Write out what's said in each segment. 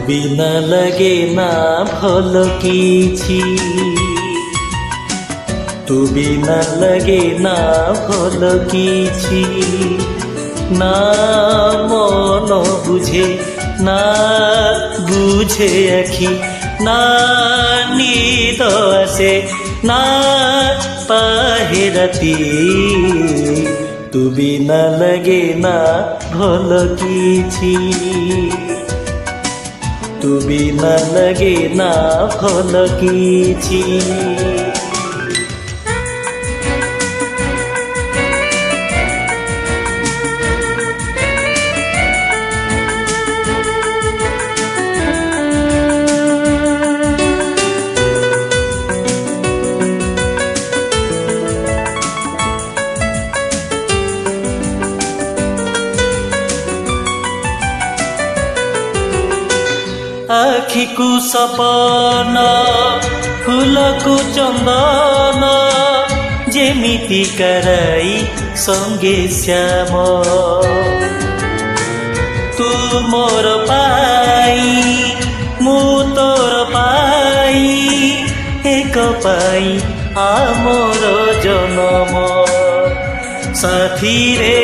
বিনা লাগে না ভাল কিছু, তু বিনা লাগে না ভাল কিছু, না মন বুঝে না বুঝে আখি, না নিদ আসে না পাহে রাতি, তু বিনা লাগে না ভাল কিছু, তু বিনা লাগে না ভাল কিছু। আখিকু সপন ফুলকু চন্দন, যেমিতি কারাই সঙ্গে শ্যাম, তু মোর পাই মু তোর পাই, এক পাই আমর জনম, সাথী রে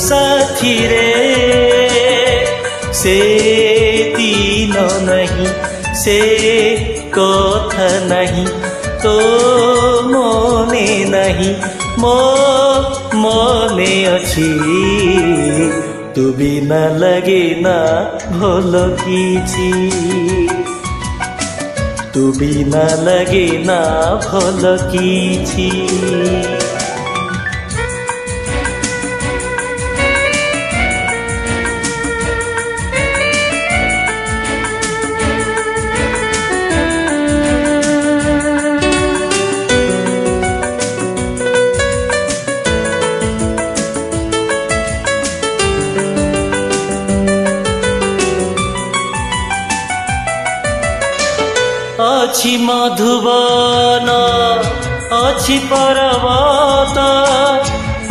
সাথী রে, সে দিন নাহি সে কথা নাহি, তো মনে নাহি মো মনে অছি, তু বিনা লাগে না ভাল কিছু, তু বিনা লাগে না ভাল কিছু। ଅଛି ମଧୁବନ ଅଛି ପର୍ବତ,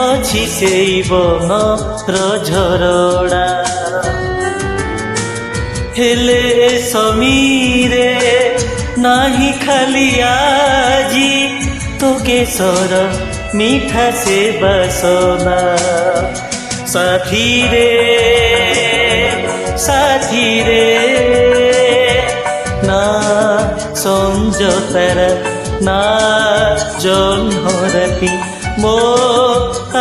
ଅଛି ସେଇ ବନର ଝରଡ଼ା, ହେଲେ ସମୀରେ ନାହିଁ ଖାଲି ଆଜି, তো কেশর মিঠা সে বাসনা, সাথী রে সাথী রে, না সঞ্জতারা না জহ্ন রাতি, মো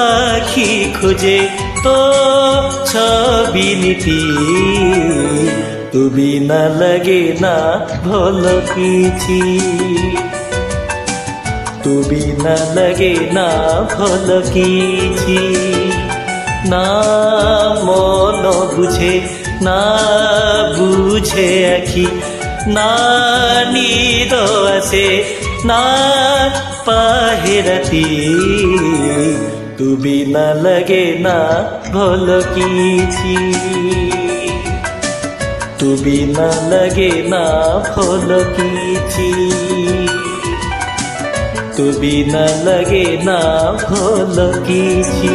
আখি খুঁজে তো ছবি নীতি, তু বিনা লাগে না ভাল কিছু, তু বিনা লাগে না ভাল কিছু, না মন বুঝে না বুঝে আখি, না নিদ আসে না পাহে রাতি, তু বিনা লাগে না ভাল কিছু, তু বিনা লাগে না ভাল কিছু, তু বিনা লাগে না ভাল কিছু।